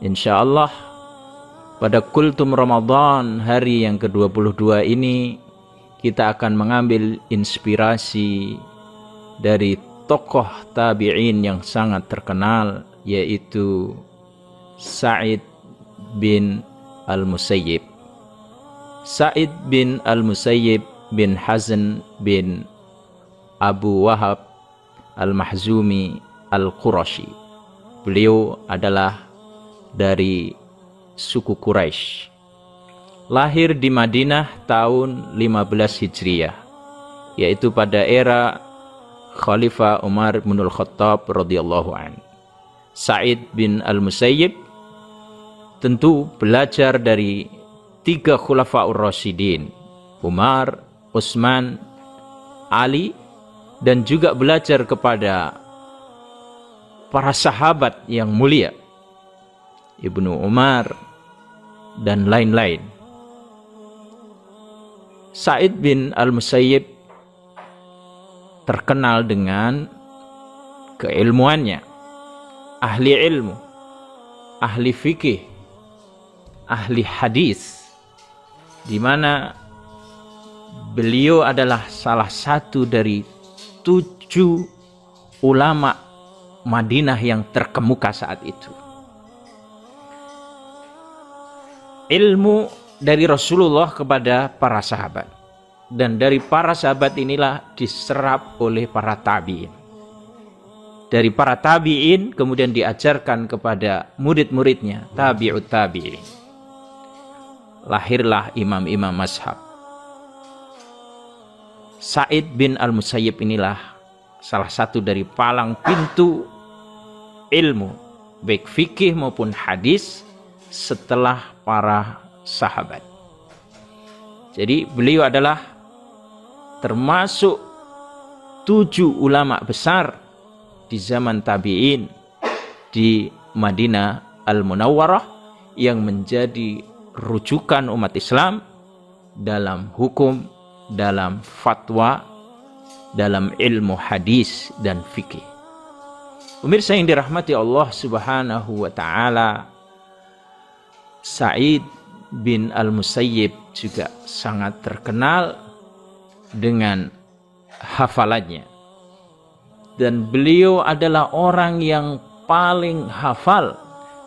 Insyaallah pada Kultum Ramadan hari yang ke-22 ini kita akan mengambil inspirasi dari tokoh tabi'in yang sangat terkenal, yaitu Sa'id bin Al-Musayyib. Sa'id bin Al-Musayyib bin Hazn bin Abu Wahab Al-Mahzumi Al-Qurashi. Beliau adalah dari suku Quraisy. Lahir di Madinah tahun 15 Hijriah, yaitu pada era Khalifah Umar bin Al-Khattab radhiyallahu anhu. Sa'id bin Al-Musayyib tentu belajar dari 3 Khulafaur Rasyidin, Umar, Utsman, Ali, dan juga belajar kepada para sahabat yang mulia, Ibnu Umar dan lain-lain. Sa'id bin Al-Musayyib terkenal dengan keilmuannya, ahli ilmu, ahli fikih, ahli hadis, di mana beliau adalah salah satu dari 7 ulama Madinah yang terkemuka saat itu. Ilmu dari Rasulullah kepada para sahabat, dan dari para sahabat inilah diserap oleh para tabi'in. Dari para tabi'in kemudian diajarkan kepada murid-muridnya, tabi'ut tabi'in. Lahirlah imam-imam mazhab. Sa'id bin Al-Musayyib inilah salah satu dari palang pintu ilmu, baik fikih maupun hadis, setelah para sahabat. Jadi beliau adalah termasuk 7 ulama besar di zaman tabi'in di Madinah Al-Munawwarah yang menjadi rujukan umat Islam dalam hukum, dalam fatwa, dalam ilmu hadis dan fikih. Pemirsa yang dirahmati Allah Subhanahu wa taala, Sa'id bin Al-Musayyib juga sangat terkenal dengan hafalannya, dan beliau adalah orang yang paling hafal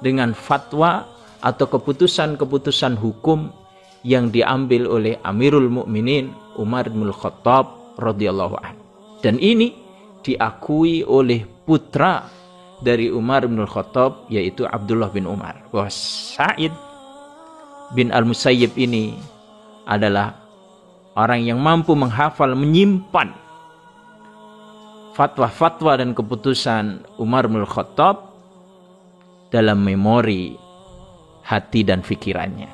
dengan fatwa atau keputusan-keputusan hukum yang diambil oleh Amirul Mukminin Umar bin Khattab radhiyallahu anhu. Dan ini diakui oleh putra dari Umar bin Khattab, yaitu Abdullah bin Umar, bahwa Sa'id bin Al-Musayyib ini adalah orang yang mampu menghafal, menyimpan fatwa-fatwa dan keputusan Umar bin Khattab dalam memori hati dan pikirannya,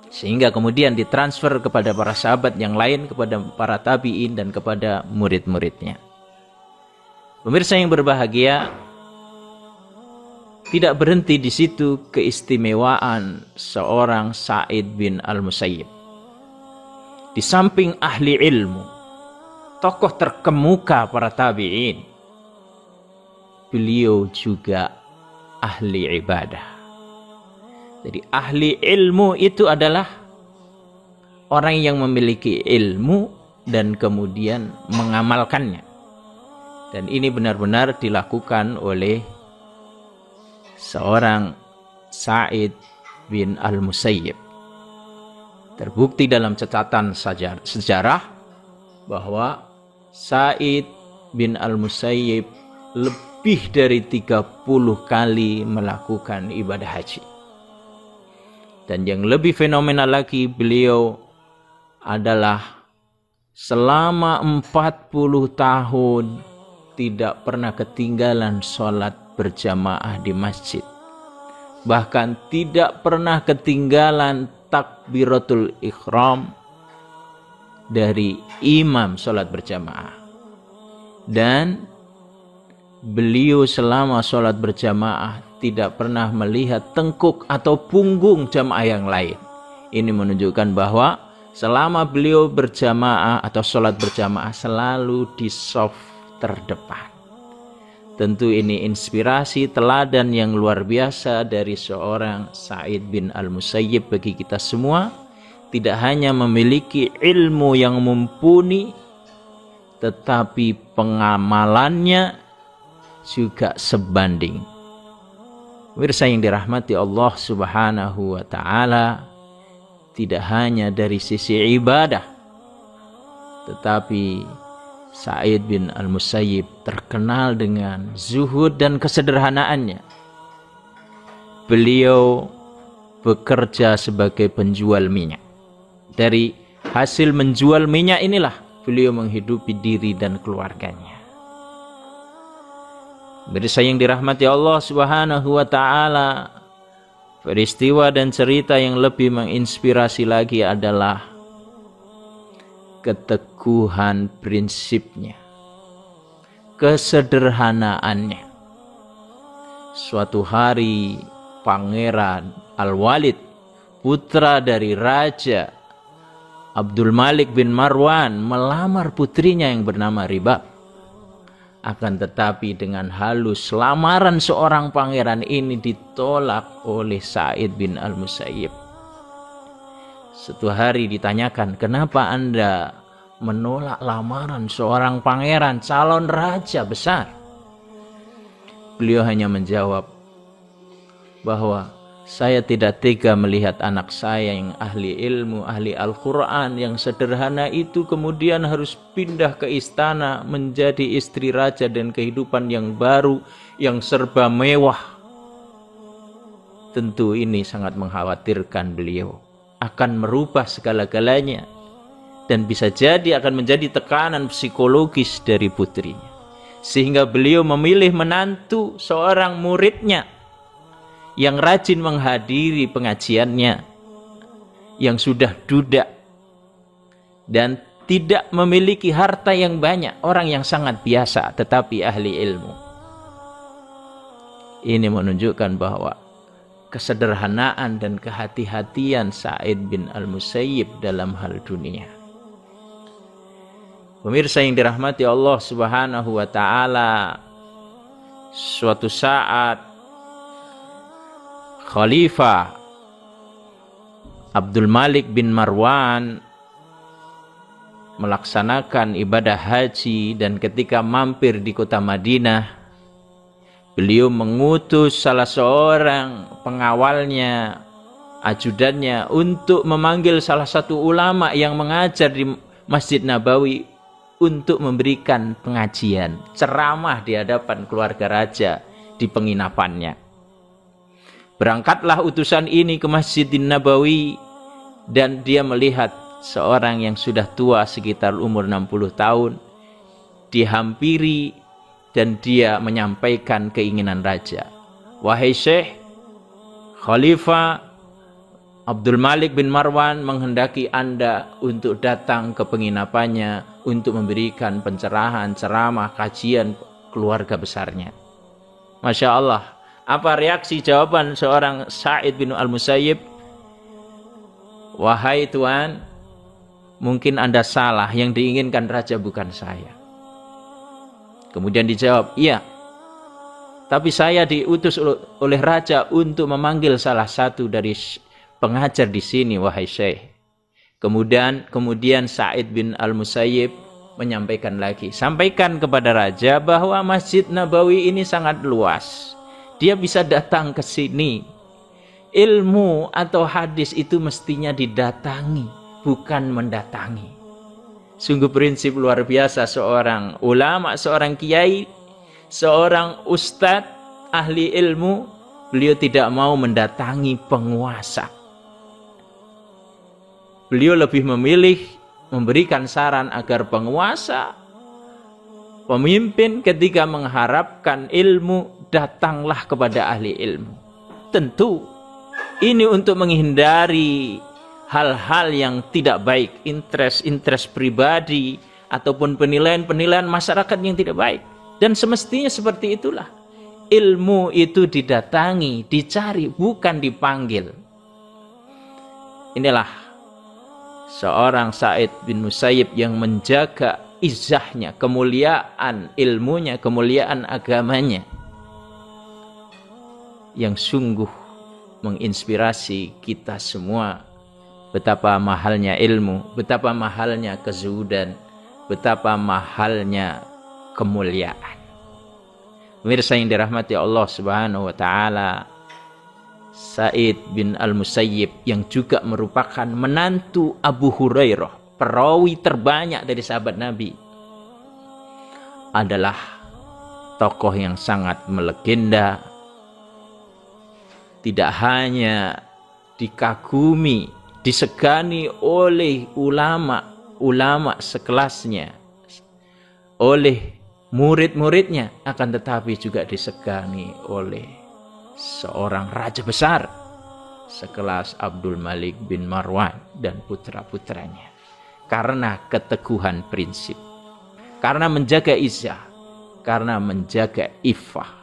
sehingga kemudian ditransfer kepada para sahabat yang lain, kepada para tabi'in dan kepada murid-muridnya. Pemirsa yang berbahagia, tidak berhenti di situ keistimewaan seorang Sa'id bin Al-Musayyib. Di samping ahli ilmu, tokoh terkemuka para tabi'in, beliau juga ahli ibadah. Jadi ahli ilmu itu adalah orang yang memiliki ilmu dan kemudian mengamalkannya. Dan ini benar-benar dilakukan oleh seorang Sa'id bin Al-Musayyib. Terbukti dalam catatan sejarah bahwa Sa'id bin Al-Musayyib lebih dari 30 kali melakukan ibadah haji. Dan yang lebih fenomenal lagi, beliau adalah selama 40 tahun tidak pernah ketinggalan sholat berjamaah di masjid. Bahkan tidak pernah ketinggalan takbiratul ihram dari imam sholat berjamaah. Dan beliau selama sholat berjamaah tidak pernah melihat tengkuk atau punggung jamaah yang lain. Ini menunjukkan bahwa selama beliau berjamaah atau sholat berjamaah selalu di shaf terdepan. Tentu ini inspirasi teladan yang luar biasa dari seorang Sa'id bin Al-Musayyib bagi kita semua. Tidak hanya memiliki ilmu yang mumpuni, tetapi pengamalannya juga sebanding. Pemirsa yang dirahmati Allah Subhanahu wa Ta'ala, tidak hanya dari sisi ibadah, tetapi Sa'id bin Al-Musayyib terkenal dengan zuhud dan kesederhanaannya. Beliau bekerja sebagai penjual minyak. Dari hasil menjual minyak inilah beliau menghidupi diri dan keluarganya. Pemirsa yang dirahmati Allah Subhanahu wa Ta'ala, peristiwa dan cerita yang lebih menginspirasi lagi adalah keteguhan prinsipnya, kesederhanaannya. Suatu hari Pangeran Al-Walid, putra dari Raja Abdul Malik bin Marwan, melamar putrinya yang bernama Ribab. Akan tetapi dengan halus lamaran seorang pangeran ini ditolak oleh Sa'id bin Al-Musayyib. Suatu hari ditanyakan, kenapa Anda menolak lamaran seorang pangeran, calon raja besar? Beliau hanya menjawab bahwa saya tidak tega melihat anak saya yang ahli ilmu, ahli Al-Quran, yang sederhana itu kemudian harus pindah ke istana menjadi istri raja dan kehidupan yang baru, yang serba mewah. Tentu ini sangat mengkhawatirkan beliau. Akan merubah segala-galanya dan bisa jadi akan menjadi tekanan psikologis dari putrinya, sehingga beliau memilih menantu seorang muridnya yang rajin menghadiri pengajiannya, yang sudah duda dan tidak memiliki harta yang banyak, orang yang sangat biasa tetapi ahli ilmu. Ini menunjukkan bahwa kesederhanaan dan kehati-hatian Sa'id bin Al-Musayyib dalam hal dunia. Pemirsa yang dirahmati Allah Subhanahu wa Ta'ala, suatu saat Khalifah Abdul Malik bin Marwan melaksanakan ibadah haji, dan ketika mampir di kota Madinah, beliau mengutus salah seorang pengawalnya, ajudannya, untuk memanggil salah satu ulama yang mengajar di Masjid Nabawi untuk memberikan pengajian, ceramah di hadapan keluarga raja di penginapannya. Berangkatlah utusan ini ke Masjid Nabawi, dan dia melihat seorang yang sudah tua sekitar umur 60 tahun dihampiri, dan dia menyampaikan keinginan raja. Wahai Syekh, Khalifah Abdul Malik bin Marwan menghendaki Anda untuk datang ke penginapannya untuk memberikan pencerahan, ceramah, kajian keluarga besarnya. Masya Allah. Apa reaksi jawaban seorang Sa'id bin Al-Musayyib? Wahai Tuan, mungkin Anda salah, yang diinginkan raja bukan saya. Kemudian dijawab, iya, tapi saya diutus oleh raja untuk memanggil salah satu dari pengajar di sini, wahai Syekh. Kemudian Sa'id bin Al-Musayyib menyampaikan lagi, sampaikan kepada raja bahwa Masjid Nabawi ini sangat luas. Dia bisa datang ke sini. Ilmu atau hadis itu mestinya didatangi, bukan mendatangi. Sungguh prinsip luar biasa seorang ulama, seorang kiai, seorang ustadz, ahli ilmu. Beliau tidak mau mendatangi penguasa. Beliau lebih memilih memberikan saran agar penguasa, pemimpin ketika mengharapkan ilmu, datanglah kepada ahli ilmu. Tentu ini untuk menghindari hal-hal yang tidak baik, interest pribadi ataupun penilaian masyarakat yang tidak baik. Dan semestinya seperti itulah. Ilmu itu didatangi, dicari, bukan dipanggil. Inilah seorang Sa'id bin Musayyib yang menjaga izahnya, kemuliaan ilmunya, kemuliaan agamanya, yang sungguh menginspirasi kita semua. Betapa mahalnya ilmu, betapa mahalnya kezuhudan, betapa mahalnya kemuliaan. Pemirsa yang dirahmati Allah Subhanahu wa taala, Sa'id bin Al-Musayyib yang juga merupakan menantu Abu Hurairah, perawi terbanyak dari sahabat Nabi, adalah tokoh yang sangat melegenda. Tidak hanya dikagumi, disegani oleh ulama sekelasnya, oleh murid-muridnya, akan tetapi juga disegani oleh seorang raja besar sekelas Abdul Malik bin Marwan dan putra-putranya, karena keteguhan prinsip, karena menjaga izzah, karena menjaga iffah.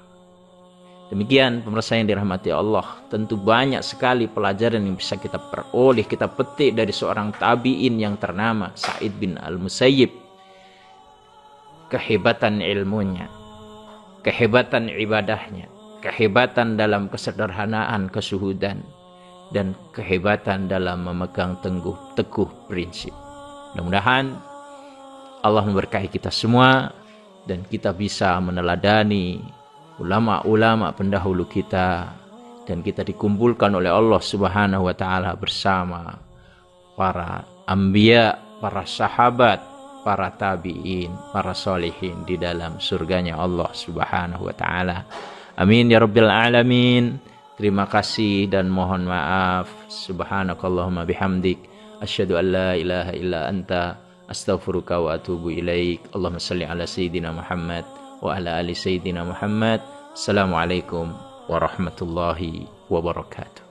Demikian pemirsa yang dirahmati Allah, tentu banyak sekali pelajaran yang bisa kita peroleh, kita petik dari seorang tabi'in yang ternama Sa'id bin Al-Musayyib. Kehebatan ilmunya, kehebatan ibadahnya, kehebatan dalam kesederhanaan, kesuhudan, dan kehebatan dalam memegang teguh prinsip. Mudah-mudahan Allah memberkahi kita semua dan kita bisa meneladani ulama-ulama pendahulu kita, dan kita dikumpulkan oleh Allah Subhanahu wa taala bersama para anbiya, para sahabat, para tabi'in, para solihin di dalam surganya Allah Subhanahu wa taala. Amin ya rabbil alamin. Terima kasih dan mohon maaf. Subhanakallahumma bihamdik, asyhadu an la ilaha illa anta, astaghfiruka wa atubu ilaik. Allahumma shalli ala sayyidina Muhammad wa ala ali sayyidina Muhammad. Assalamualaikum warahmatullahi wabarakatuh.